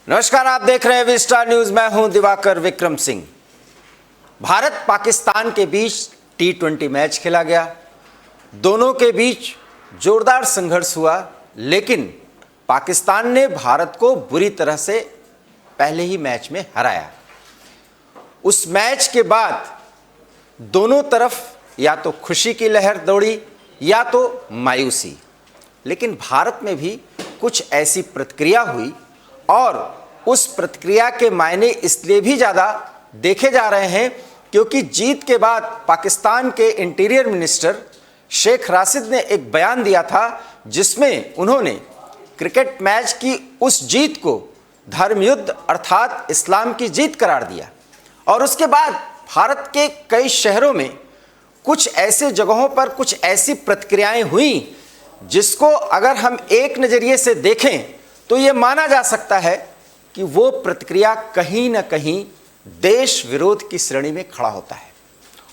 नमस्कार, आप देख रहे हैं वी स्टार न्यूज। मैं हूं दिवाकर विक्रम सिंह। भारत पाकिस्तान के बीच T20 मैच खेला गया। दोनों के बीच जोरदार संघर्ष हुआ, लेकिन पाकिस्तान ने भारत को बुरी तरह से पहले ही मैच में हराया। उस मैच के बाद दोनों तरफ या तो खुशी की लहर दौड़ी या तो मायूसी, लेकिन भारत में भी कुछ ऐसी प्रतिक्रिया हुई और उस प्रतिक्रिया के मायने इसलिए भी ज़्यादा देखे जा रहे हैं क्योंकि जीत के बाद पाकिस्तान के इंटीरियर मिनिस्टर शेख राशिद ने एक बयान दिया था जिसमें उन्होंने क्रिकेट मैच की उस जीत को धर्मयुद्ध अर्थात इस्लाम की जीत करार दिया। और उसके बाद भारत के कई शहरों में कुछ ऐसे जगहों पर कुछ ऐसी प्रतिक्रियाएं हुई जिसको अगर हम एक नज़रिए से देखें तो ये माना जा सकता है कि वो प्रतिक्रिया कहीं ना कहीं देश विरोध की श्रेणी में खड़ा होता है।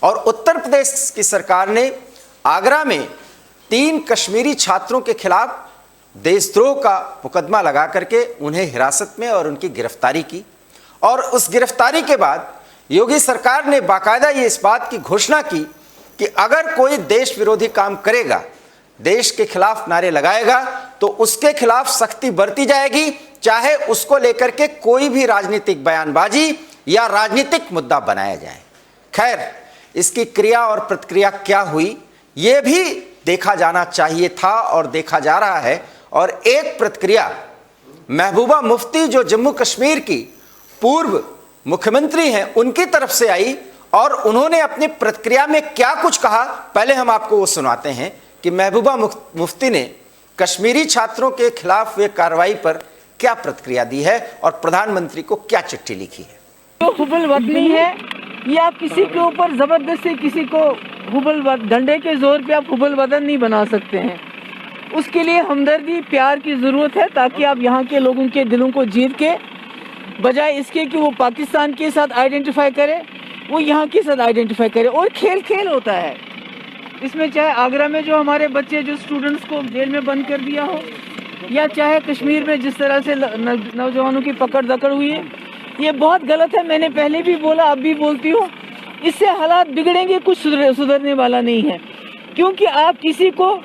और उत्तर प्रदेश की सरकार ने आगरा में 3 कश्मीरी छात्रों के खिलाफ देशद्रोह का मुकदमा लगा करके उन्हें हिरासत में और उनकी गिरफ्तारी की। और उस गिरफ्तारी के बाद योगी सरकार ने बाकायदा ये इस बात की घोषणा की कि अगर कोई देश विरोधी काम करेगा, देश के खिलाफ नारे लगाएगा, तो उसके खिलाफ सख्ती बरती जाएगी, चाहे उसको लेकर के कोई भी राजनीतिक बयानबाजी या राजनीतिक मुद्दा बनाया जाए। खैर, इसकी क्रिया और प्रतिक्रिया क्या हुई ये भी देखा जाना चाहिए था और देखा जा रहा है। और एक प्रतिक्रिया महबूबा मुफ्ती जो जम्मू कश्मीर की पूर्व मुख्यमंत्री हैं उनकी तरफ से आई और उन्होंने अपनी प्रतिक्रिया में क्या कुछ कहा, पहले हम आपको वो सुनाते हैं कि महबूबा मुफ्ती ने कश्मीरी छात्रों के खिलाफ हुए कार्रवाई पर क्या प्रतिक्रिया दी है और प्रधानमंत्री को क्या चिट्ठी लिखी है। जो हुबल वतनी है या किसी के ऊपर जबरदस्ती किसी को डंडे के जोर पे आप हुबल वतन नहीं बना सकते हैं। उसके लिए हमदर्दी प्यार की जरूरत है ताकि आप यहाँ के लोगों के दिलों को जीत के बजाय इसके कि वो पाकिस्तान के साथ आइडेंटिफाई करे, वो यहाँ के साथ आइडेंटिफाई करे। और खेल खेल होता है इसमें, चाहे आगरा में जो हमारे बच्चे जो स्टूडेंट्स को जेल में बंद कर दिया हो या चाहे कश्मीर में जिस तरह से नौजवानों की पकड़ दकड़ हुई है, ये बहुत गलत है। मैंने पहले भी बोला, अब भी बोलती हूँ, इससे हालात बिगड़ेंगे, कुछ सुधरने वाला नहीं है। क्योंकि आप किसी को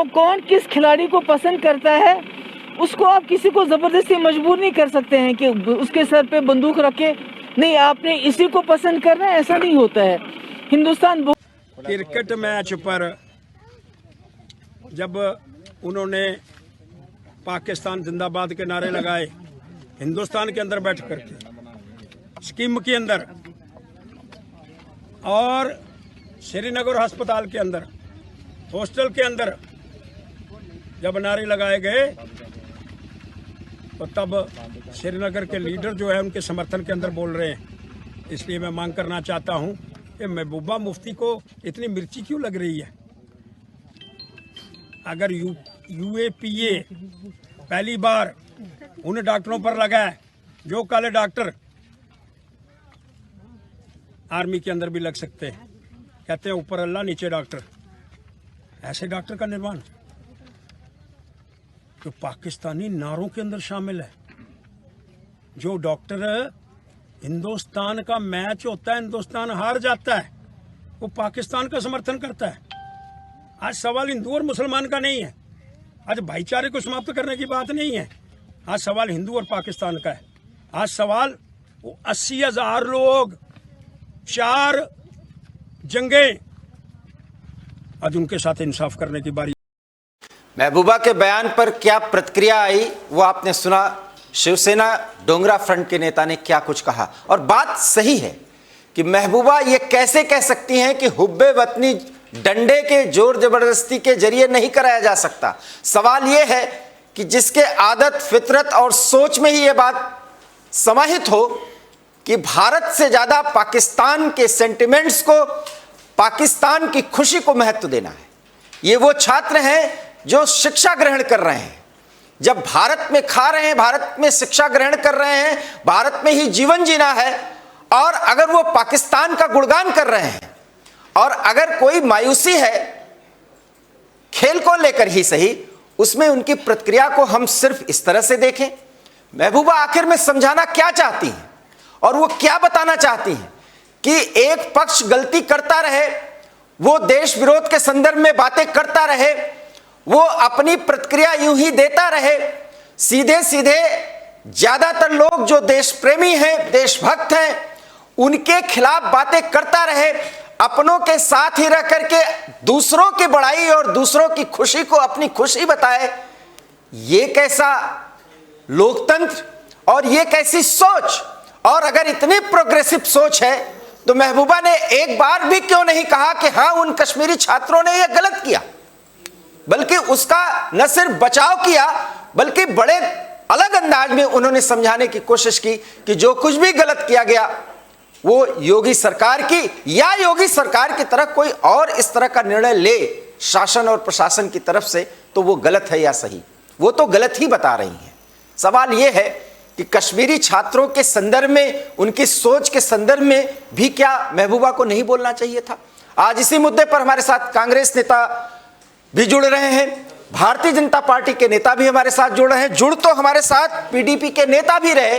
कौन किस खिलाड़ी को पसंद करता है उसको आप किसी को ज़बरदस्ती मजबूर नहीं कर सकते हैं कि उसके सर पे बंदूक रखे, नहीं आपने इसी को पसंद करना है, ऐसा नहीं होता है। हिंदुस्तान क्रिकेट मैच पर जब उन्होंने पाकिस्तान जिंदाबाद के नारे लगाए हिंदुस्तान के अंदर बैठ करके स्कीम के अंदर और श्रीनगर अस्पताल के अंदर हॉस्टल के अंदर जब नारे लगाए गए तो तब श्रीनगर के लीडर जो है उनके समर्थन के अंदर बोल रहे हैं। इसलिए मैं मांग करना चाहता हूं कि महबूबा मुफ्ती को इतनी मिर्ची क्यों लग रही है। अगर UAPA पहली बार उन डॉक्टरों पर लगा है जो काले डॉक्टर आर्मी के अंदर भी लग सकते हैं, कहते हैं ऊपर अल्लाह नीचे डॉक्टर, ऐसे डॉक्टर का निर्माण जो पाकिस्तानी नारों के अंदर शामिल है। जो डॉक्टर हिंदुस्तान का मैच होता है, हिंदुस्तान हार जाता है, वो पाकिस्तान का समर्थन करता है। आज सवाल हिंदू और मुसलमान का नहीं है, आज भाईचारे को समाप्त करने की बात नहीं है, आज सवाल हिंदू और पाकिस्तान का है। आज सवाल वो 80,000 लोग, 4 जंगें, आज उनके साथ इंसाफ करने की बारी। महबूबा के बयान पर क्या प्रतिक्रिया आई वो आपने सुना। शिवसेना डोंगरा फ्रंट के नेता ने क्या कुछ कहा। और बात सही है कि महबूबा ये कैसे कह सकती हैं कि हुब्बे वतनी डंडे के जोर जबरदस्ती के जरिए नहीं कराया जा सकता। सवाल ये है कि जिसके आदत, फितरत और सोच में ही ये बात समाहित हो कि भारत से ज्यादा पाकिस्तान के सेंटिमेंट्स को, पाकिस्तान की खुशी को महत्व देना है। ये वो छात्र हैं जो शिक्षा ग्रहण कर रहे हैं, जब भारत में खा रहे हैं, भारत में शिक्षा ग्रहण कर रहे हैं, भारत में ही जीवन जीना है, और अगर वो पाकिस्तान का गुणगान कर रहे हैं और अगर कोई मायूसी है खेल को लेकर ही सही, उसमें उनकी प्रतिक्रिया को हम सिर्फ इस तरह से देखें महबूबा आखिर में समझाना क्या चाहती हैं और वो क्या बताना चाहती हैं कि एक पक्ष गलती करता रहे, वो देश विरोध के संदर्भ में बातें करता रहे, वो अपनी प्रतिक्रिया यूं ही देता रहे, सीधे सीधे ज्यादातर लोग जो देश प्रेमी हैं, देशभक्त हैं, उनके खिलाफ बातें करता रहे, अपनों के साथ ही रह करके दूसरों की बड़ाई और दूसरों की खुशी को अपनी खुशी बताए। ये कैसा लोकतंत्र और ये कैसी सोच? और अगर इतनी प्रोग्रेसिव सोच है तो महबूबा ने एक बार भी क्यों नहीं कहा कि हाँ, उन कश्मीरी छात्रों ने यह गलत किया, बल्कि उसका न सिर्फ बचाव किया बल्कि बड़े अलग अंदाज में उन्होंने समझाने की कोशिश की कि जो कुछ भी गलत किया गया वो योगी सरकार की या योगी सरकार की तरफ कोई और इस तरह का निर्णय ले शासन और प्रशासन की तरफ से तो वो गलत है या सही, वो तो गलत ही बता रही हैं। सवाल ये है कि कश्मीरी छात्रों के संदर्भ में, उनकी सोच के संदर्भ में भी क्या महबूबा को नहीं बोलना चाहिए था? आज इसी मुद्दे पर हमारे साथ कांग्रेस नेता भी जुड़ रहे हैं, भारतीय जनता पार्टी के नेता भी हमारे साथ जुड़ रहे हैं, जुड़ तो हमारे साथ पीडीपी के नेता भी रहे,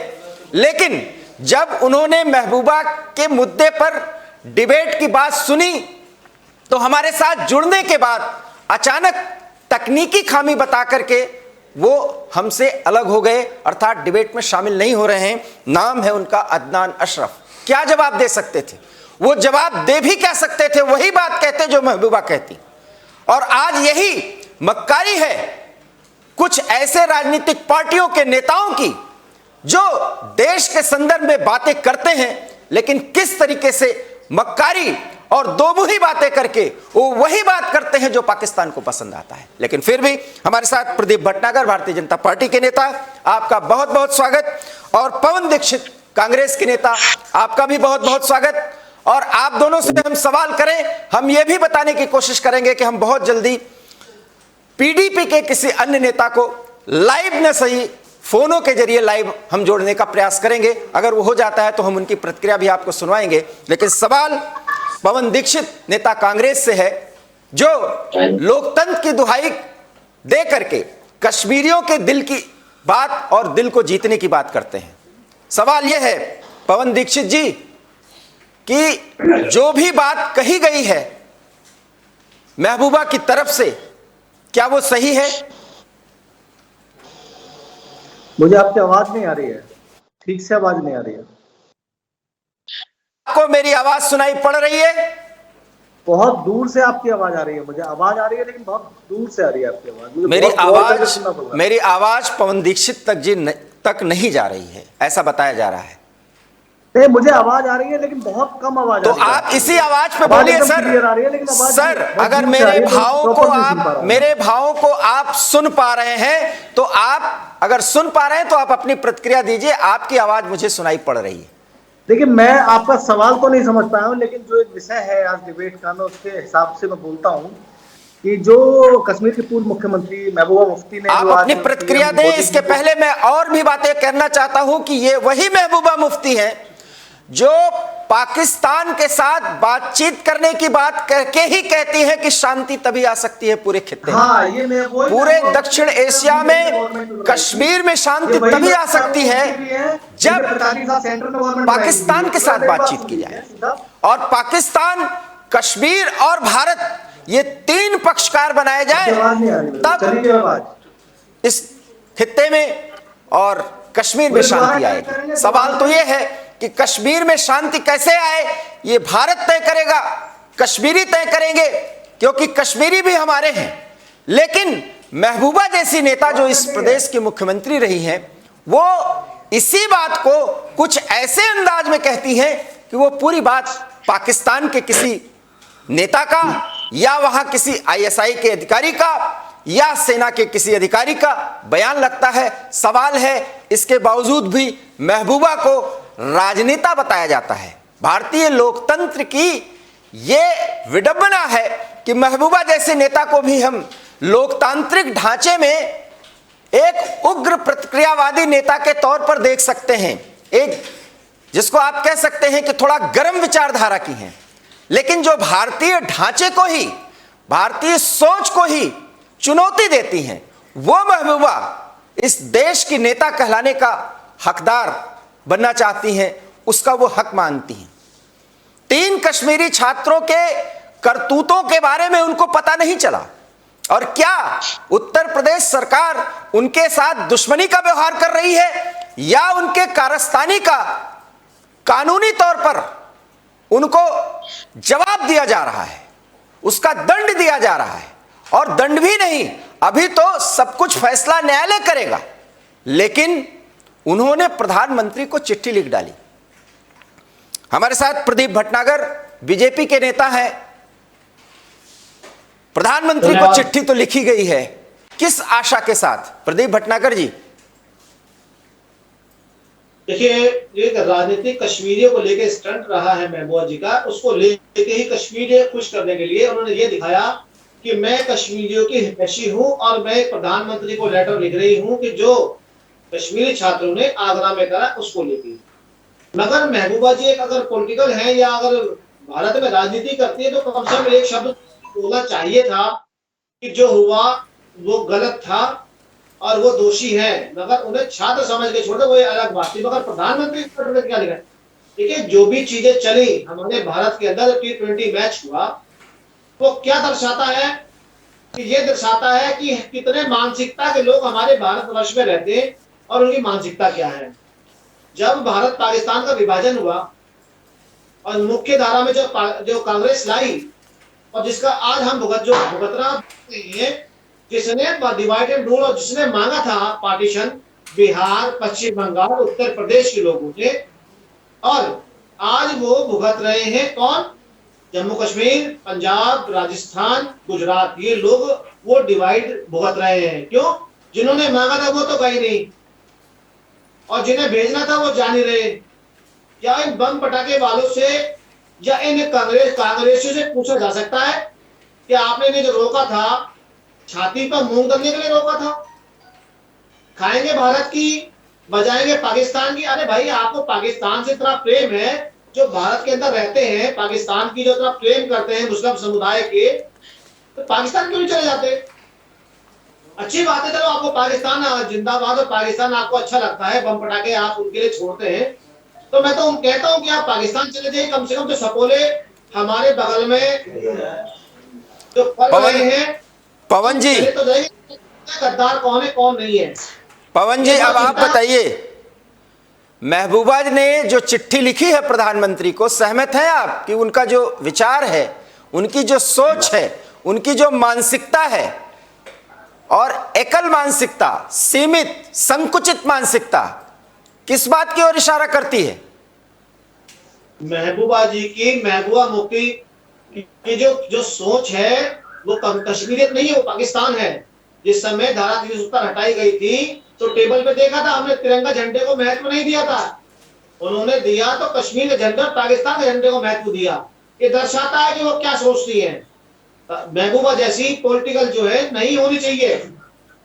लेकिन जब उन्होंने महबूबा के मुद्दे पर डिबेट की बात सुनी तो हमारे साथ जुड़ने के बाद अचानक तकनीकी खामी बता करके वो हमसे अलग हो गए, अर्थात डिबेट में शामिल नहीं हो रहे हैं। नाम है उनका अदनान अशरफ। क्या जवाब दे सकते थे? वो जवाब दे भी क्या सकते थे? वही बात कहते जो महबूबा कहती। और आज यही मक्कारी है कुछ ऐसे राजनीतिक पार्टियों के नेताओं की जो देश के संदर्भ में बातें करते हैं, लेकिन किस तरीके से मक्कारी और दोमुही बातें करके वो वही बात करते हैं जो पाकिस्तान को पसंद आता है। लेकिन फिर भी हमारे साथ प्रदीप भटनागर, भारतीय जनता पार्टी के नेता, आपका बहुत बहुत स्वागत, और पवन दीक्षित, कांग्रेस के नेता, आपका भी बहुत बहुत स्वागत। और आप दोनों से हम सवाल करें, हम ये भी बताने की कोशिश करेंगे कि हम बहुत जल्दी पीडीपी के किसी अन्य नेता को लाइव न सही, फोनों के जरिए लाइव हम जोड़ने का प्रयास करेंगे। अगर वो हो जाता है तो हम उनकी प्रतिक्रिया भी आपको सुनवाएंगे। लेकिन सवाल पवन दीक्षित, नेता कांग्रेस से है, जो लोकतंत्र की दुहाई दे करके कश्मीरियों के दिल की बात और दिल को जीतने की बात करते हैं। सवाल यह है पवन दीक्षित जी कि जो भी बात कही गई है महबूबा की तरफ से, क्या वो सही है? मुझे आपकी आवाज नहीं आ रही है, ठीक से आवाज नहीं आ रही है। आपको मेरी आवाज सुनाई पड़ रही है? बहुत दूर से आपकी आवाज आ रही है। मुझे आवाज आ रही है लेकिन बहुत दूर से आ रही है आपकी आवाज। मेरी आवाज पवन दीक्षित तक नहीं जा रही है, ऐसा बताया जा रहा है। नहीं, मुझे आवाज आ रही है लेकिन बहुत कम आवाज तो आ रही है। आप इसी आवाज पे बोलिए सर। अगर मेरे भावों को आप सुन पा रहे हैं तो आप, अगर सुन पा रहे हैं तो आप अपनी प्रतिक्रिया दीजिए। आपकी आवाज मुझे सुनाई पड़ रही है। देखिए, मैं आपका सवाल तो नहीं समझ पाया हूँ, लेकिन जो एक विषय है आज डिबेट का, मैं उसके हिसाब से मैं बोलता हूँ कि जो कश्मीर के पूर्व मुख्यमंत्री महबूबा मुफ्ती ने, आप अपनी प्रतिक्रिया दें। इसके पहले मैं और भी बातें करना चाहता हूं कि ये वही महबूबा मुफ्ती हैं जो पाकिस्तान के साथ बातचीत करने की बात करके ही कहती है कि शांति तभी आ सकती है पूरे खित्ते में, पूरे दक्षिण एशिया में कश्मीर में शांति तभी आ सकती है जब पाकिस्तान के साथ बातचीत की जाए। और पाकिस्तान, कश्मीर और भारत, ये तीन पक्षकार बनाए जाए तब इस खित्ते में और कश्मीर में शांति आएगी। सवाल तो ये है कि कश्मीर में शांति कैसे आए, ये भारत तय करेगा, कश्मीरी तय करेंगे, क्योंकि कश्मीरी भी हमारे हैं। लेकिन महबूबा जैसी नेता जो इस प्रदेश की मुख्यमंत्री रही हैं, वो इसी बात को कुछ ऐसे अंदाज में कहती है कि वो पूरी बात पाकिस्तान के किसी नेता का या वहां किसी आईएसआई के अधिकारी का या सेना के किसी अधिकारी का बयान लगता है। सवाल है, इसके बावजूद भी महबूबा को राजनेता बताया जाता है। भारतीय लोकतंत्र की यह विडंबना है कि महबूबा जैसे नेता को भी हम लोकतांत्रिक ढांचे में एक उग्र प्रतिक्रियावादी नेता के तौर पर देख सकते हैं, एक जिसको आप कह सकते हैं कि थोड़ा गर्म विचारधारा की हैं, लेकिन जो भारतीय ढांचे को ही, भारतीय सोच को ही चुनौती देती हैं, वो महबूबा इस देश की नेता कहलाने का हकदार बनना चाहती हैं, उसका वो हक मानती हैं। 3 कश्मीरी छात्रों के करतूतों के बारे में उनको पता नहीं चला, और क्या उत्तर प्रदेश सरकार उनके साथ दुश्मनी का व्यवहार कर रही है या उनके कारस्तानी का कानूनी तौर पर उनको जवाब दिया जा रहा है, उसका दंड दिया जा रहा है। और दंड भी नहीं, अभी तो सब कुछ फैसला न्यायालय करेगा। लेकिन उन्होंने प्रधानमंत्री को चिट्ठी लिख डाली। हमारे साथ प्रदीप भटनागर बीजेपी के नेता हैं। प्रधानमंत्री को चिट्ठी तो लिखी गई है, किस आशा के साथ? प्रदीप भटनागर जी। देखिए, एक राजनीतिक कश्मीरियों को लेकर स्टंट रहा है महबूबा जी का, उसको लेके ही कश्मीरियों खुश करने के लिए उन्होंने ये दिखाया कि मैं कश्मीरियों की हितैषी हूं और मैं प्रधानमंत्री को लेटर लिख रही हूं कि जो कश्मीरी छात्रों ने आगरा में करा उसको लेके। मगर महबूबा जी एक अगर पॉलिटिकल है या अगर भारत में राजनीति करती है तो कम से कम एक शब्द बोलना चाहिए था कि जो हुआ वो गलत था और वो दोषी है, मगर उन्हें छात्र समझ के छोड़े वो अलग बात थी। मगर प्रधानमंत्री क्या लिखा? देखिए, जो भी चीजें चली हमारे भारत के अंदर T20 मैच हुआ, वो क्या दर्शाता है कि ये दर्शाता है कि कितने मानसिकता के लोग हमारे भारतवर्ष में रहते हैं और उनकी मानसिकता क्या है। जब भारत पाकिस्तान का विभाजन हुआ और मुख्य धारा में जो कांग्रेस लाई और जिसका आज हम भुगत रहा है, जिसने डिवाइड एंड रूल और जिसने मांगा था पार्टीशन, बिहार, पश्चिम बंगाल, उत्तर प्रदेश के लोगों ने, और आज वो भुगत रहे हैं कौन? जम्मू कश्मीर, पंजाब, राजस्थान, गुजरात, ये लोग वो डिवाइड भुगत रहे हैं। क्यों? जिन्होंने मांगा था वो तो गए नहीं और जिन्हें भेजना था वो जा नहीं रहे। क्या इन बम पटाखे वालों से या इन कांग्रेसियों से पूछा जा सकता है कि आपने इन्हें जो रोका था, छाती पर मूंग दलने के लिए रोका था? खाएंगे भारत की, बजाएंगे पाकिस्तान की। अरे भाई, आपको पाकिस्तान से इतना प्रेम है, जो भारत के अंदर रहते हैं पाकिस्तान की जो इतना प्रेम करते हैं मुस्लिम समुदाय के, तो पाकिस्तान क्यों नहीं चले जाते? अच्छी बात है, चलो आपको पाकिस्तान जिंदाबाद और पाकिस्तान आपको अच्छा लगता है, बम पटाखे आप उनके लिए छोड़ते हैं, तो मैं तो कहता हूं कि आप पाकिस्तान चले जाइए। कम से कम जो सपोले हमारे बगल में जो पल रहे हैं, पवन जी तो जाइए, गद्दार कौन है कौन नहीं है। पवन जी, अब आप बताइए, महबूबा ने जो चिट्ठी लिखी है प्रधानमंत्री को, सहमत हैं आप कि उनका जो विचार है, उनकी जो सोच है, उनकी जो मानसिकता है, और एकल मानसिकता, सीमित संकुचित मानसिकता, किस बात की ओर इशारा करती है? महबूबा जी की, महबूबा मुफ्ती की जो सोच है वो कश्मीरियत नहीं है, वो पाकिस्तान है। जिस समय धारा 370 हटाई गई थी तो टेबल पे देखा था हमने, तिरंगा झंडे को महत्व नहीं दिया था। उन्होंने दिया तो कश्मीर के झंडे, पाकिस्तान के झंडे को महत्व दिया। ये दर्शाता है कि वो क्या सोचती है। महबूबा जैसी पॉलिटिकल जो है नहीं होनी चाहिए।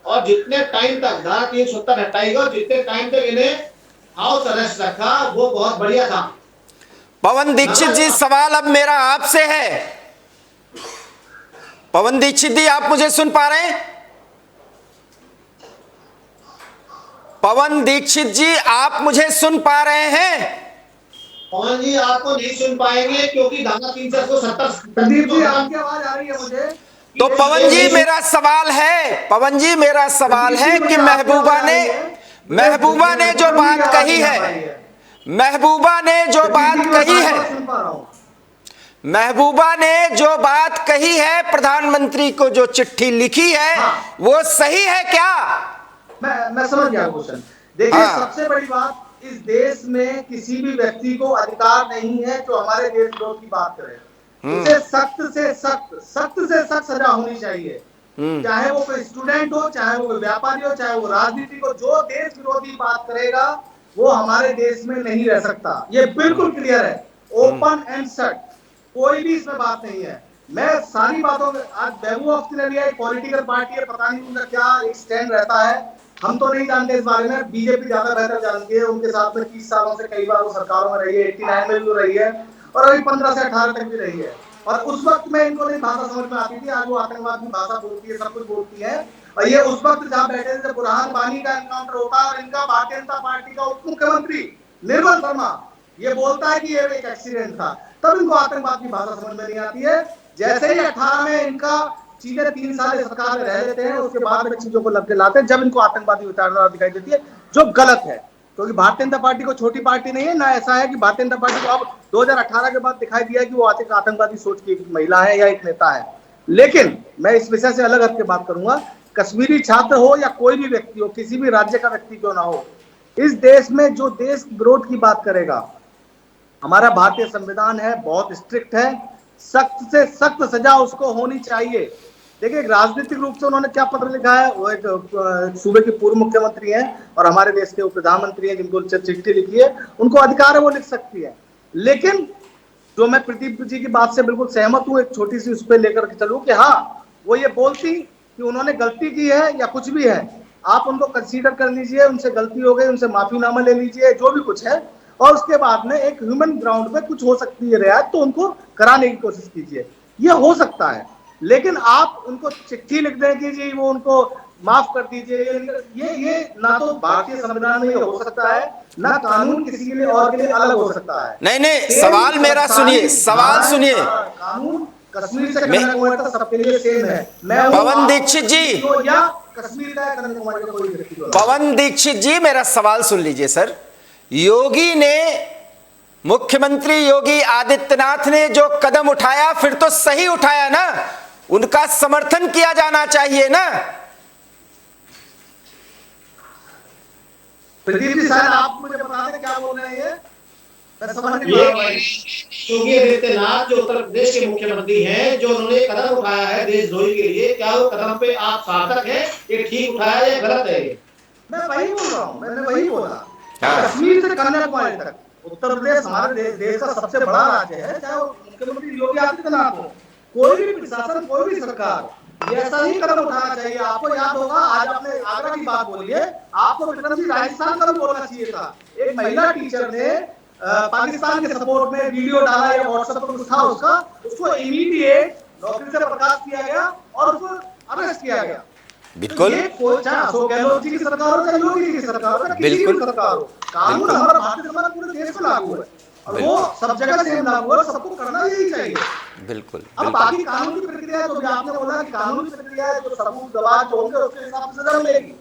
और जितने टाइम तक धारा 370 हटाई गई और जितने टाइम तक इन्हें हाउस अरेस्ट रखा, वो बहुत बढ़िया था। पवन दीक्षित जी, सवाल अब मेरा आपसे है। पवन दीक्षित जी, आप मुझे सुन पा रहे हैं? पवन दीक्षित जी, आप मुझे सुन पा रहे हैं? पवन जी, आपको नहीं सुन पाएंगे क्योंकि धारा 370। प्रदीप जी, आपकी आवाज आ रही है मुझे। तो पवन जी, मेरा सवाल है, पवन जी मेरा सवाल है कि महबूबा ने जो बात कही है, महबूबा ने जो बात कही है, महबूबा ने जो बात कही है, प्रधानमंत्री को जो चिट्ठी लिखी है, वो सही है क्या? मैं समझ गया क्वेश्चन। देखिए, सबसे बड़ी बात, इस देश में किसी भी व्यक्ति को अधिकार नहीं है जो हमारे देश विरोध की बात करे। इसे सख्त से सख्त सजा होनी चाहिए। चाहे वो कोई स्टूडेंट हो, चाहे वो कोई व्यापारी हो, चाहे वो राजनीतिक हो, जो देश विरोधी बात करेगा वो हमारे देश में नहीं रह सकता। ये बिल्कुल क्लियर है, ओपन एंड शट, कोई भी इसमें बात नहीं है। मैं सारी बातों में, आज महबूबा मुफ्ती ने लिया, एक पॉलिटिकल पार्टी है, पता नहीं उनका क्या एक स्टैंड रहता है, हम तो नहीं जानते इस बारे में। बीजेपी ज्यादा बेहतर जानती है, उनके साथ में 30 सालों से कई बार वो सरकारों में रही है, 89 में भी रही है और अभी 15 से 18 तक भी रही है। और उस वक्त में इनको नहीं भाषा समझ में आती थी। आज वो आतंकवाद की भाषा बोलती है, सब कुछ बोलती है। और ये उस वक्त जहाँ बैठे थे, बुरहान वानी का एनकाउंटर होता है और इनका भारतीय जनता पार्टी का उप मुख्यमंत्री निर्मल शर्मा ये बोलता है कि ये एक एक्सीडेंट था, तब इनको आतंकवाद की भाषा समझ में नहीं आती है। जैसे ही 18 में इनका चीजें 3 साल सरकार में रह लेते हैं, उसके बाद में चीजों को लग लाते हैं, जब इनको आतंकवादी विचारधारा दिखाई देती है, जो गलत है। क्योंकि भारतीय जनता पार्टी को छोटी पार्टी नहीं है, ना ऐसा है कि भारतीय जनता पार्टी को अब 2018 के बाद दिखाई दिया कि वो आतंकवादी सोच की एक महिला है या एक नेता है। लेकिन मैं इस विषय से अलग हट के बात करूंगा। कश्मीरी छात्र हो या कोई भी व्यक्ति हो, किसी भी राज्य का व्यक्ति क्यों ना हो, इस देश में जो देश विरोध की बात करेगा, हमारा भारतीय संविधान है, बहुत स्ट्रिक्ट है, सख्त से सख्त सजा उसको होनी चाहिए। देखिए, राजनीतिक रूप से उन्होंने क्या पत्र लिखा है, वो एक सूबे के पूर्व मुख्यमंत्री हैं और हमारे देश के प्रधानमंत्री हैं, जिनको चिट्ठी लिखी है, उनको अधिकार है, वो लिख सकती है। लेकिन जो मैं प्रदीप जी की बात से बिल्कुल सहमत हूँ, एक छोटी सी उस पर लेकर के चलूँ कि हाँ, वो ये बोलती कि उन्होंने गलती की है या कुछ भी है, आप उनको कंसीडर कर लीजिए, उनसे गलती हो गई, उनसे माफीनामा ले लीजिए, जो भी कुछ है, और उसके बाद में एक ह्यूमन ग्राउंड पे कुछ हो सकती है रियायत, तो उनको कराने की कोशिश कीजिए, ये हो सकता है। लेकिन आप उनको चिट्ठी लिख दें कि जी वो उनको माफ कर दीजिए, ये ना तो भारतीय संविधान में हो सकता है, ना कानून किसी के लिए और के लिए अलग हो सकता है। नहीं नहीं, सवाल मेरा सुनिए, सवाल सुनिए। कानून कश्मीर से कन्याकुमारी तक सबके लिए सेम है। मैं पवन दीक्षित जी, या कश्मीर का कन्याकुमारी का कोई व्यक्ति, पवन दीक्षित जी, मेरा सवाल सुन लीजिए सर। योगी ने, मुख्यमंत्री योगी आदित्यनाथ ने जो कदम उठाया, फिर तो सही उठाया ना, उनका समर्थन किया जाना चाहिए ना। प्रदीप जी, शायद आप मुझे बता दें क्या बोल रहे हैं, ये मैं समझ नहीं पा रहा। योगी आदित्यनाथ जो उत्तर प्रदेश के मुख्यमंत्री हैं, जो उन्होंने कदम उठाया है देशद्रोही के लिए, क्या वो कदम पे आप सार्थक है, ये ठीक उठाया या गलत है? मैं वही बोल रहा हूँ, मैंने वही बोला। कश्मीर से कन्याकुमारी तक उत्तर प्रदेश हमारे देश का सबसे बड़ा राज्य है, चाहे वो मुख्यमंत्री योगी आदित्यनाथ हो, कोई भी प्रशासन, कोई भी सरकार, ऐसा ही कदम उठाना चाहिए। आपको याद होगा, आज आपने आगरा की बात बोली है, आपको विक्रम जी राजस्थान का भी बोलना चाहिए था। एक महिला टीचर ने पाकिस्तान के सपोर्ट में वीडियो डाला या व्हाट्सएप पर था उसको इमीडिएट नौकरी से बर्खास्त किया गया और उसको अरेस्ट किया गया। बिल्कुल, चाहे अशोक गहलोत जी की सरकार हो, चाहे योगी जी की सरकार हो, किसी की भी सरकार हो, कानून हमारा भारतीय समाज पूरे देश को लागू है और वो सब जगह सेम लागू है, सबको करना यही चाहिए। बिल्कुल। अब बाकी कानून की प्रक्रिया है, तो भी आपने बोला कि कानून की प्रक्रिया है, जो सबूत गवाह जो होंगे उसके हिसाब से सजा मिलेगी।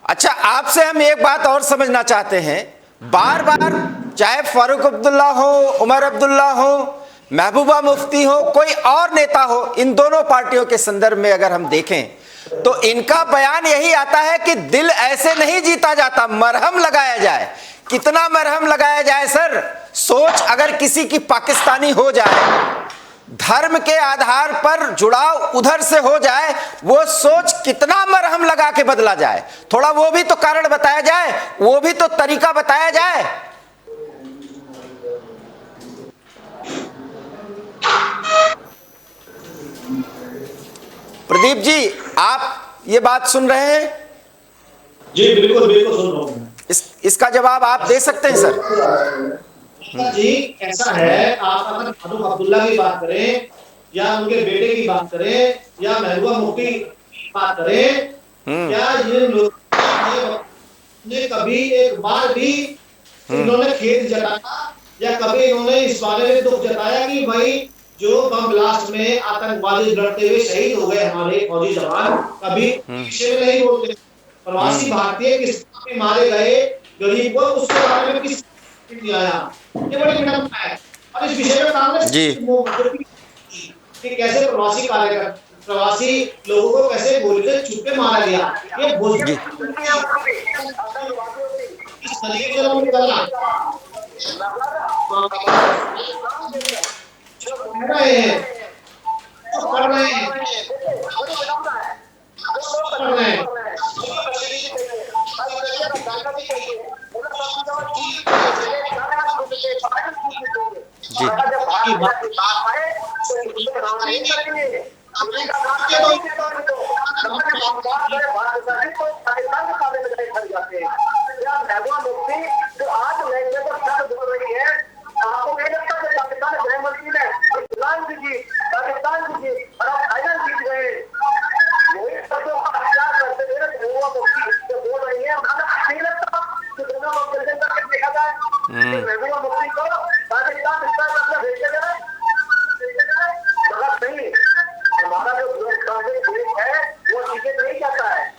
अच्छा, आपसे हम एक बात और समझना चाहते हैं। बार बार चाहे फारूक अब्दुल्ला हो, उमर अब्दुल्ला हो, महबूबा मुफ्ती हो, कोई और नेता हो, इन दोनों पार्टियों के संदर्भ में अगर हम देखें तो इनका बयान यही आता है कि दिल ऐसे नहीं जीता जाता, मरहम लगाया जाए। कितना मरहम लगाया जाए सर? सोच अगर किसी की पाकिस्तानी हो जाए, धर्म के आधार पर जुड़ाव उधर से हो जाए, वो सोच कितना मरहम लगा के बदला जाए? थोड़ा वो भी तो कारण बताया जाए, वो भी तो तरीका बताया जाए। प्रदीप जी, आप ये बात सुन रहे हैं? जी बिल्कुल बिल्कुल सुन रहा हूँ। इसका जवाब आप दे सकते हैं सर? जी ऐसा है, आप अगर फारूक अब्दुल्ला की बात करें या उनके बेटे की बात करें या महबूबा मुफ्ती की बात करें, क्या ये लोग ने कभी एक बार भी इन्होंने खेद जताया या कभी इन्होंने इस बारे में दुख जताया कि भाई जो बम ब्लास्ट में आतंकवादी लड़ते हुए शहीद हो गए हमारे फौजी जवान, कभी विषय में नहीं बोलते? प्रवासी भारतीय किस में मारे गए गरीब को, उसके बारे में किस आया, ये बड़ी विडंबना है। और इस विषय में कांग्रेस कि कैसे प्रवासी कार्यकर्ता, प्रवासी लोगों को कैसे गोली से छुपे मारा गया, ये भोजपुरी इस तरीके से लोग करना कर रहे हैं, कर रहे हैं, कर रहे हैं।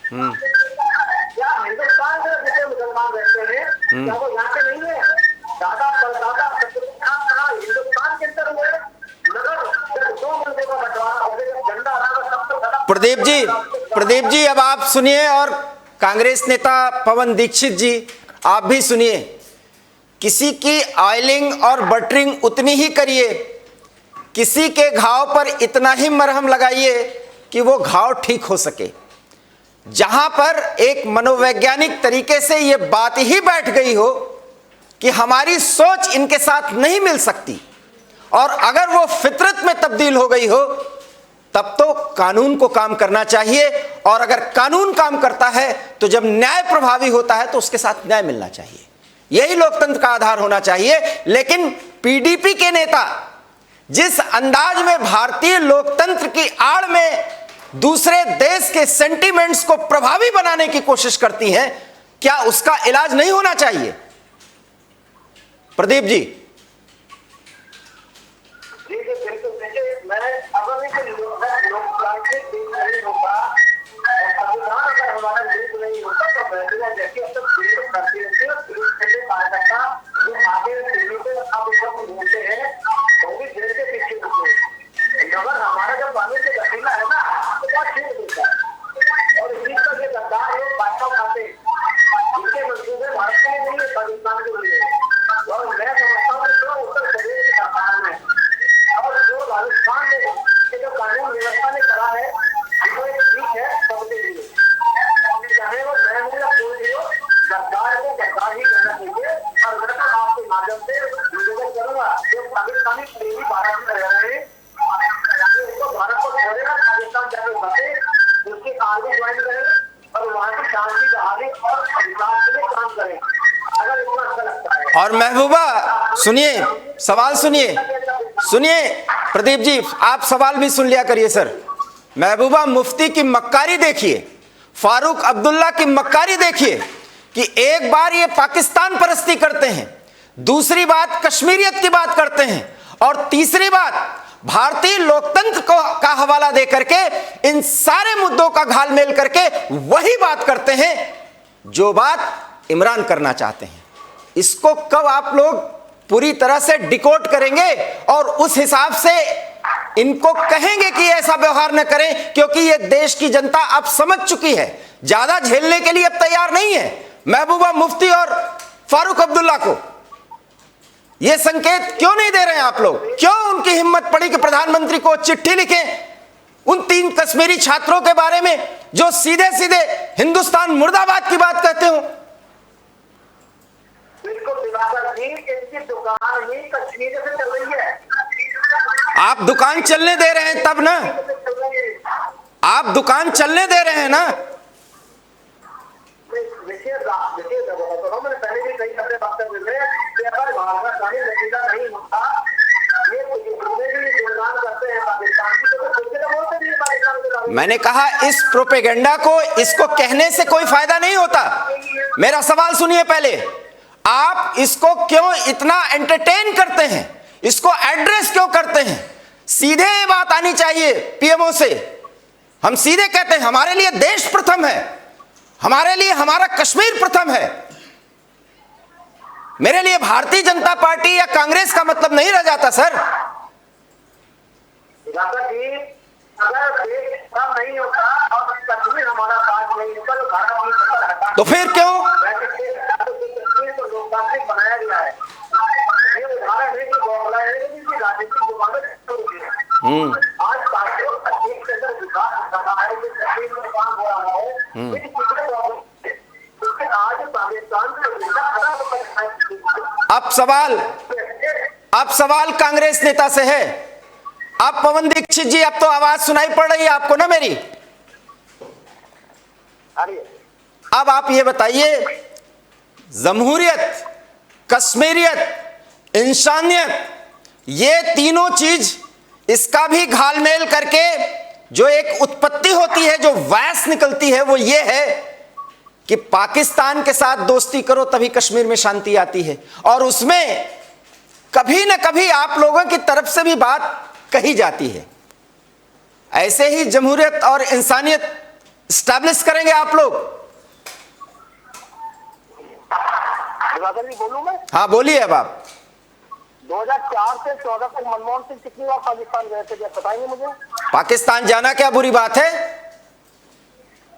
क्या हिंदुस्तान में जितने मुसलमान रहते हैं क्या वो यहाँ के नहीं है? दादा परदादा हिंदुस्तान के अंदर हुए, मगर 2 मुल्कों का बंटवारा हो गया, झंडा रहा सबसे बड़ा। प्रदीप जी अब आप सुनिए, और कांग्रेस नेता पवन दीक्षित जी आप भी सुनिए। किसी की ऑयलिंग और बटरिंग उतनी ही करिए, किसी के घाव पर इतना ही मरहम लगाइए कि वो घाव ठीक हो सके। जहां पर एक मनोवैज्ञानिक तरीके से ये बात ही बैठ गई हो कि हमारी सोच इनके साथ नहीं मिल सकती, और अगर वो फितरत में तब्दील हो गई हो, तब तो कानून को काम करना चाहिए। और अगर कानून काम करता है तो जब न्याय प्रभावी होता है तो उसके साथ न्याय मिलना चाहिए। यही लोकतंत्र का आधार होना चाहिए। लेकिन पीडीपी के नेता जिस अंदाज में भारतीय लोकतंत्र की आड़ में दूसरे देश के सेंटिमेंट्स को प्रभावी बनाने की कोशिश करती हैं, क्या उसका इलाज नहीं होना चाहिए? प्रदीप जी। जी बिल्कुल। देखिए, मैं अगर लोकतांत्रिक देश नहीं होता, संविधान अगर हमारा नीति नहीं होता, तो मैं जैसे अब तक पीड़ित करती रहती है, पीड़ित कार्यकर्ता जो आगे पीढ़ी पे अब सब बोलते हैं, वो भी देश के पीछे होते हैं। मगर हमारा जब पानी से रसीला है ना, तो बहुत छीन देता है, और इसी तरह के गद्दार लोग बादशाह खाते हैं। इनके मंसूबे भारत के लिए नहीं है, पाकिस्तान के लिए। और मैं समझता हूँ कि जो उत्तर प्रदेश की सरकार में और जो राजस्थान में जो कानून व्यवस्था ने करा है, वो एक ठीक है सबके लिए। चाहे वो नया हो या कोई हो, सरकार को गद्दार ही करना चाहिए। और मैं तो आपके माध्यम से निवेदन करूंगा, जो पाकिस्तानी प्रेमी भारत में रह रहे हैं, उसको भारत को छोड़ेगा, पाकिस्तान जाकर बसे, उसकी आर्मी ज्वाइन करें और वहाँ की शांति बहाली और विकास के लिए काम करें। अगर इतना अच्छा लगता है। और महबूबा सुनिए, सवाल सुनिए प्रदीप जी, आप सवाल भी सुन लिया करिए सर। महबूबा मुफ्ती की मक्कारी देखिए, फारूक अब्दुल्ला की मक्कारी देखिए कि एक बार ये पाकिस्तान परस्ती करते हैं, दूसरी बात कश्मीरियत की बात करते हैं, और तीसरी बात भारतीय लोकतंत्र का हवाला दे करके इन सारे मुद्दों का घालमेल करके वही बात करते हैं जो बात इमरान करना चाहते हैं। इसको कब आप लोग पूरी तरह से डिकोड करेंगे और उस हिसाब से इनको कहेंगे कि ऐसा व्यवहार न करें? क्योंकि ये देश की जनता अब समझ चुकी है, ज्यादा झेलने के लिए अब तैयार नहीं है। महबूबा मुफ्ती और फारूक अब्दुल्ला को ये संकेत क्यों नहीं दे रहे हैं आप लोग? क्यों उनकी हिम्मत पड़ी कि प्रधानमंत्री को चिट्ठी लिखें उन 3 कश्मीरी छात्रों के बारे में जो सीधे सीधे हिंदुस्तान मुर्दाबाद की बात कहते हो? बिल्कुल दिवाकर जी, इनकी दुकान ही कश्मीर से चल रही है। आप दुकान चलने दे रहे हैं तब ना, आप दुकान चलने दे रहे हैं ना। मैंने पहले भी कई अपने वक्तव्य में कि अगर भारत नतीजा नहीं होता, ये भी गुणगान करते हैं पाकिस्तान की, तो खुद से बोलते नहीं पाकिस्तान के। मैंने कहा इस प्रोपेगेंडा को, इसको कहने से कोई फायदा नहीं होता। मेरा सवाल सुनिए पहले, आप इसको क्यों इतना एंटरटेन करते हैं, इसको एड्रेस क्यों करते हैं? सीधे ये बात आनी चाहिए पीएमओ से। हम सीधे कहते हैं हमारे लिए देश प्रथम है, हमारे लिए हमारा कश्मीर प्रथम है। मेरे लिए भारतीय जनता पार्टी या कांग्रेस का मतलब नहीं रह जाता सर। अगर देश कम नहीं होता और कश्मीर हमारा साथ नहीं होता तो भारत की सत्ता हटा, तो फिर क्यों? कश्मीर को लोकतांत्रिक बनाया गया है। ये उदाहरण है कि राजनीतिक आज कश्मीर के अंदर विकास हो रहा है, कश्मीर में काम हो रहा है, आज पाकिस्तान अब सवाल कांग्रेस नेता से है। अब पवन दीक्षित जी, अब तो आवाज सुनाई पड़ रही है आपको ना मेरी? अब आप ये बताइए, जमहूरियत, कश्मीरियत, इंसानियत, ये तीनों चीज, इसका भी घालमेल करके जो एक उत्पत्ति होती है, जो वैस निकलती है, वो ये है कि पाकिस्तान के साथ दोस्ती करो तभी कश्मीर में शांति आती है। और उसमें कभी ना कभी आप लोगों की तरफ से भी बात कही जाती है। ऐसे ही जमहूरियत और इंसानियत स्टैब्लिश करेंगे आप लोग? दिवाकर जी बोलूं मैं? हाँ बोलिए अब आप। 2004 से 14 तक मनमोहन सिंह कितनी बार पाकिस्तान गए थे, क्या बताएंगे मुझे? पाकिस्तान जाना क्या बुरी बात है?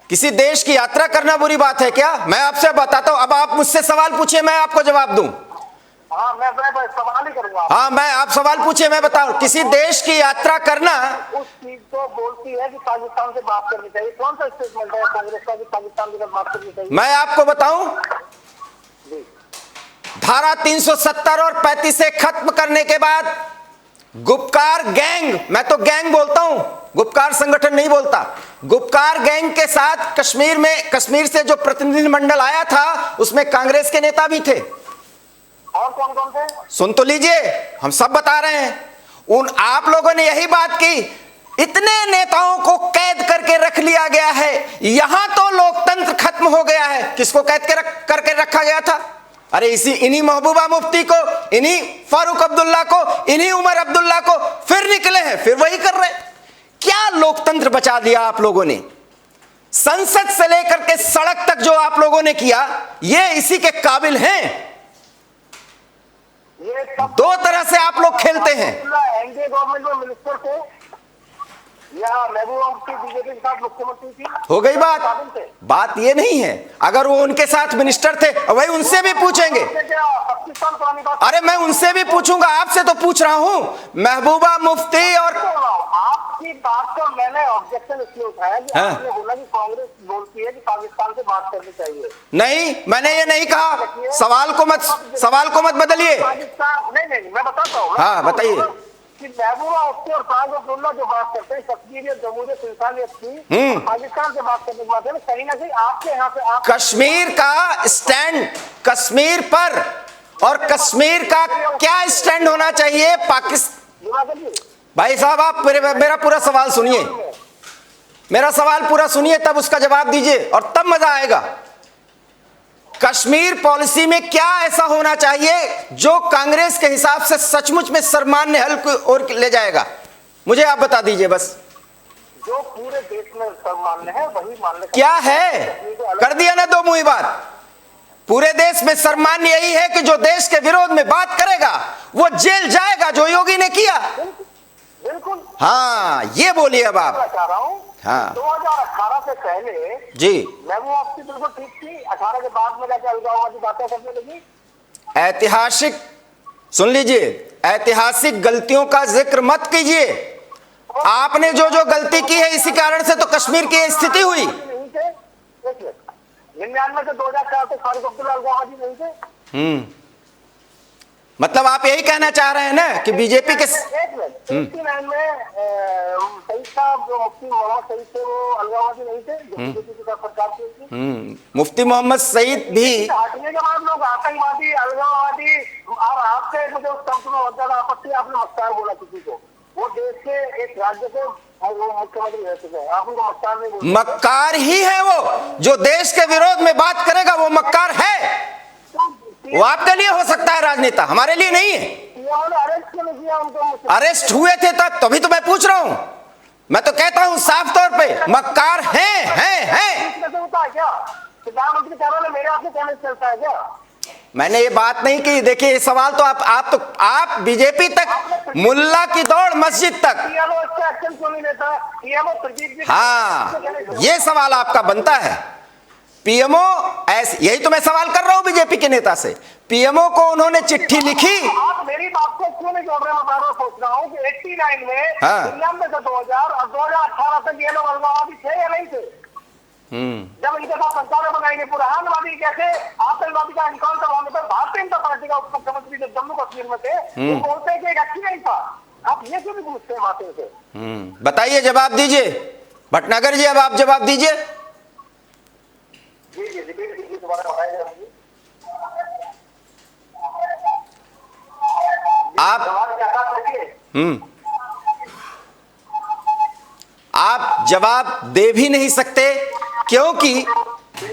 किसी देश की यात्रा करना बुरी बात है क्या? मैं आपसे बताता हूं, अब आप मुझसे सवाल पूछिए, मैं आपको जवाब दूं। हाँ मैं सवाल ही करूंगा। हाँ मैं आप सवाल पूछिए, मैं बताऊं। किसी देश की यात्रा करना, उस चीज को बोलती है कि पाकिस्तान से बात करनी चाहिए, कौन सा स्टेटमेंट है कांग्रेस का कि पाकिस्तान के साथ बात करनी चाहिए? मैं आपको बताऊं, जी। धारा 370 और 35 से खत्म करने के बाद गुपकार गैंग, मैं तो गैंग बोलता हूं, गुपकार संगठन नहीं बोलता, गुपकार गैंग के साथ कश्मीर से जो प्रतिनिधिमंडल आया था उसमें कांग्रेस के नेता भी थे। और कौन कौन थे? सुन तो लीजिए, हम सब बता रहे हैं। उन आप लोगों ने यही बात की, इतने नेताओं को कैद करके रख लिया गया है, यहां तो लोकतंत्र खत्म हो गया है। किसको कैद करके रखा गया था? अरे इन्हीं महबूबा मुफ्ती को, इन्हीं फारूक अब्दुल्ला को, इन्हीं उमर अब्दुल्ला को, फिर निकले हैं, फिर वही कर रहे। क्या लोकतंत्र बचा दिया आप लोगों ने? संसद से लेकर के सड़क तक जो आप लोगों ने किया, ये इसी के काबिल हैं। ये सब दो तरह से आप लोग खेलते हैं। एनडीए गवर्नमेंट में मिनिस्टर थे या महबूबा मुफ्ती बीजेपी के साथ मुख्यमंत्री थी, हो गई बात ये नहीं है। अगर वो उनके साथ मिनिस्टर थे, वही उनसे भी पूछेंगे। पाकिस्तान पुरानी बात। अरे मैं उनसे भी पूछूंगा, आपसे तो पूछ रहा हूं। महबूबा मुफ्ती और आपकी बात को मैंने ऑब्जेक्शन इसलिए उठाया कि आपने बोला कि कांग्रेस बोलती है कि पाकिस्तान से बात करनी चाहिए। नहीं, मैंने ये नहीं कहा। सवाल को मत बदलिए। पाकिस्तान नहीं, मैं बताता हूँ। हाँ बताइए। कि महबूबा मुफ्ती और फारूक अब्दुल्ला जो बात करते हैं कश्मीरियत, जमहूरियत, इंसानियत की, पाकिस्तान से बात करने की बात है, कहीं ना कहीं आपके यहाँ पे कश्मीर का स्टैंड, कश्मीर पर, और कश्मीर का क्या स्टैंड होना चाहिए पाकिस्तान? भाई साहब आप मेरा पूरा सवाल सुनिए, मेरा सवाल पूरा सुनिए, तब उसका जवाब दीजिए और तब मजा आएगा। कश्मीर पॉलिसी में क्या ऐसा होना चाहिए जो कांग्रेस के हिसाब से सचमुच में सम्मान्य हल की ओर ले जाएगा? मुझे आप बता दीजिए बस। जो पूरे देश में सम्मान्य है वही मानने क्या है? कर दिया ना दो मुंही बात। पूरे देश में सम्मान्य यही है कि जो देश के विरोध में बात करेगा वो जेल जाएगा, जो योगी ने किया। बिल्कुल। हाँ ये बोलिए अब आप। चाह रहा हूँ। हाँ 2018 से पहले जी महबूबा मुफ्ती बिल्कुल ठीक थी, 18 के बाद में जाके अलगाववादी बातें करने लगी। ऐतिहासिक, सुन लीजिए, ऐतिहासिक गलतियों का जिक्र मत कीजिए। आपने जो गलती की है इसी कारण से तो कश्मीर की स्थिति हुई। 99 से 2004 तक फारूक अब्दुल्ला अलगाववादी नहीं थे। मतलब आप यही कहना चाह रहे हैं ना कि बीजेपी के 89 में सईद साहब जो मुफ्ती मोहम्मद सईद थे वो अलगाववादी नहीं थे, जो बीजेपी की सरकार थी। मुफ्ती मोहम्मद सईद भी हटने के बाद लोग आतंकवादी, अलगाववादी, और आपसे मुझे उस शब्द में बहुत ज्यादा आपत्ति, आपने मक्कार बोला किसी को, वो देश के एक राज्य के वो मुख्यमंत्री रह चुके हैं, आप उनको मक्कार नहीं बोलते। मक्कार ही है वो, जो देश के विरोध में बात करेगा वो मक्कार है। वो आपके लिए हो सकता है राजनेता, हमारे लिए नहीं है। अरेस्ट क्यों नहीं किया उनको? अरेस्ट हुए थे तभी तो मैं पूछ रहा हूं। मैं तो कहता हूं साफ तौर पे मक्कार हैं। क्या प्रधानमंत्री कह रहे मेरे हाथ में कहने चलता है क्या? मैंने ये बात नहीं की। देखिए ये सवाल तो आप बीजेपी तक, मुल्ला की दौड़ मस्जिद तक। एक्शन क्यों नहीं लेता? हाँ ये सवाल आपका बनता है। पीएमओ ऐसे, यही तो मैं सवाल कर रहा हूं बीजेपी के नेता से। पीएमओ को उन्होंने चिट्ठी लिखी। आप मेरी बात को क्यों नहीं जोड़ रहे? मैं बार बार सोच रहा हूँ कि 89 में, 99 से 2000 और 2018 तक ये लोग अलगाववादी थे या नहीं थे? जब इनके साथ सरकारें बनाएंगे, बुरहानवादी कैसे आतंकवादी का एनकाउंटर होने पर भारतीय जनता पार्टी का उप मुख्यमंत्री जो जम्मू कश्मीर में थे वो बोलते हैं कि एक अच्छी नहीं था। आप ये क्यों नहीं पूछते हैं बातें से? बताइए, जवाब दीजिए भटनागर जी, अब आप जवाब दीजिए। आप जवाब दे भी नहीं सकते क्योंकि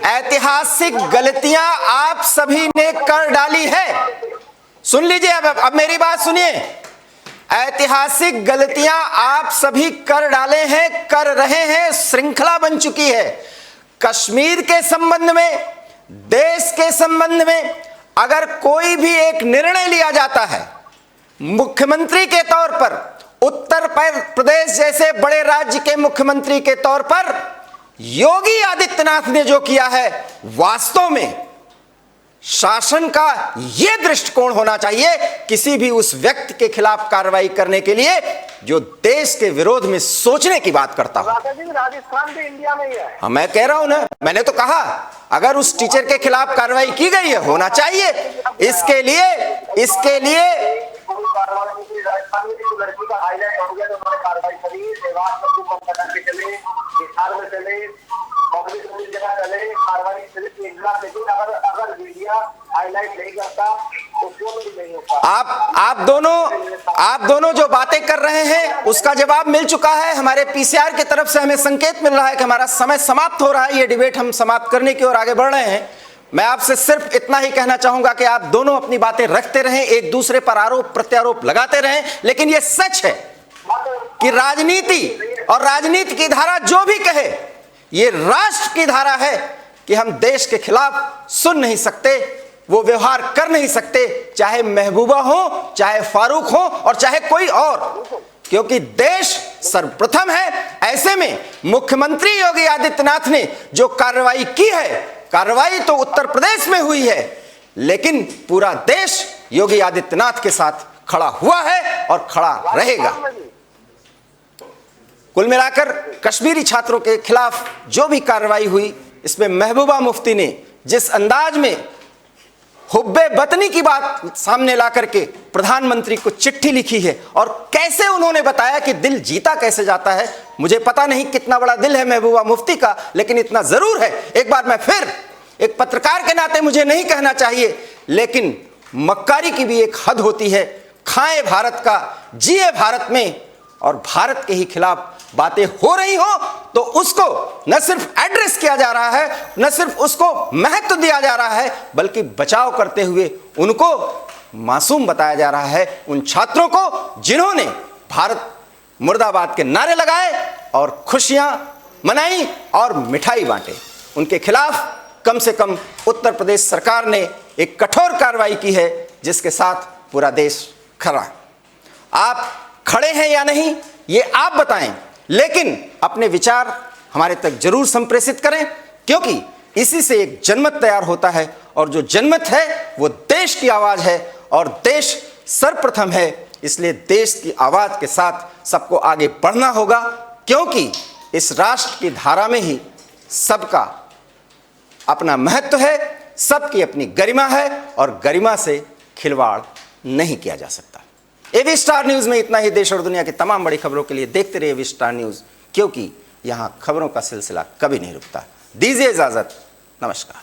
ऐतिहासिक गलतियां आप सभी ने कर डाली है। सुन लीजिए, अब मेरी बात सुनिए। ऐतिहासिक गलतियां आप सभी कर डाले हैं, कर रहे हैं, श्रृंखला बन चुकी है। कश्मीर के संबंध में, देश के संबंध में अगर कोई भी एक निर्णय लिया जाता है, मुख्यमंत्री के तौर पर, उत्तर प्रदेश जैसे बड़े राज्य के मुख्यमंत्री के तौर पर योगी आदित्यनाथ ने जो किया है, वास्तव में शासन का यह दृष्टिकोण होना चाहिए किसी भी उस व्यक्ति के खिलाफ कार्रवाई करने के लिए जो देश के विरोध में सोचने की बात करता हो। राजस्थान भी इंडिया में ही है। हाँ, मैं कह रहा हूं ना, मैंने तो कहा अगर उस टीचर के खिलाफ कार्रवाई की गई है, होना चाहिए। इसके लिए लड़की का हाईलाइट हो गया तो उन्होंने कार्रवाई करी। देवास में खूब बम के चले, बिहार में चले, कांग्रेस में जगह चले, कार्रवाई सिर्फ एक लाख। लेकिन अगर मीडिया हाईलाइट नहीं करता तो क्यों भी नहीं होता। आप दोनों जो बातें कर रहे हैं उसका जवाब मिल चुका है। हमारे पीसीआर की तरफ से हमें संकेत मिल रहा है कि हमारा समय समाप्त हो रहा है। ये डिबेट हम समाप्त करने की ओर आगे बढ़ रहे हैं। मैं आपसे सिर्फ इतना ही कहना चाहूंगा कि आप दोनों अपनी बातें रखते रहें, एक दूसरे पर आरोप प्रत्यारोप लगाते रहें, लेकिन यह सच है कि राजनीति और राजनीति की धारा जो भी कहे, ये राष्ट्र की धारा है कि हम देश के खिलाफ सुन नहीं सकते, वो व्यवहार कर नहीं सकते, चाहे महबूबा हो, चाहे फारूक हो और चाहे कोई और, क्योंकि देश सर्वप्रथम है। ऐसे में मुख्यमंत्री योगी आदित्यनाथ ने जो कार्रवाई की है, कार्रवाई तो उत्तर प्रदेश में हुई है, लेकिन पूरा देश योगी आदित्यनाथ के साथ खड़ा हुआ है और खड़ा रहेगा। कुल मिलाकर कश्मीरी छात्रों के खिलाफ जो भी कार्रवाई हुई, इसमें महबूबा मुफ्ती ने जिस अंदाज में हुब्बे वतनी की बात सामने ला करके प्रधानमंत्री को चिट्ठी लिखी है और कैसे उन्होंने बताया कि दिल जीता कैसे जाता है, मुझे पता नहीं कितना बड़ा दिल है महबूबा मुफ्ती का, लेकिन इतना जरूर है, एक बार मैं फिर एक पत्रकार के नाते मुझे नहीं कहना चाहिए, लेकिन मक्कारी की भी एक हद होती है। खाएं भारत का, जिए भारत में, और भारत के ही खिलाफ बातें हो रही हो तो उसको न सिर्फ एड्रेस किया जा रहा है, न सिर्फ उसको महत्व दिया जा रहा है, बल्कि बचाव करते हुए उनको मासूम बताया जा रहा है। उन छात्रों को जिन्होंने भारत मुर्दाबाद के नारे लगाए और खुशियां मनाई और मिठाई बांटे, उनके खिलाफ कम से कम उत्तर प्रदेश सरकार ने एक कठोर कार्रवाई की है, जिसके साथ पूरा देश खड़ा। आप खड़े हैं या नहीं ये आप बताएं, लेकिन अपने विचार हमारे तक जरूर संप्रेषित करें, क्योंकि इसी से एक जनमत तैयार होता है और जो जनमत है वो देश की आवाज है और देश सर्वप्रथम है। इसलिए देश की आवाज के साथ सबको आगे बढ़ना होगा, क्योंकि इस राष्ट्र की धारा में ही सबका अपना महत्व है, सबकी अपनी गरिमा है और गरिमा से खिलवाड़ नहीं किया जा सकता। एबी स्टार न्यूज में इतना ही। देश और दुनिया की तमाम बड़ी खबरों के लिए देखते रहिए एबी स्टार न्यूज, क्योंकि यहां खबरों का सिलसिला कभी नहीं रुकता। दीजिए इजाजत, नमस्कार।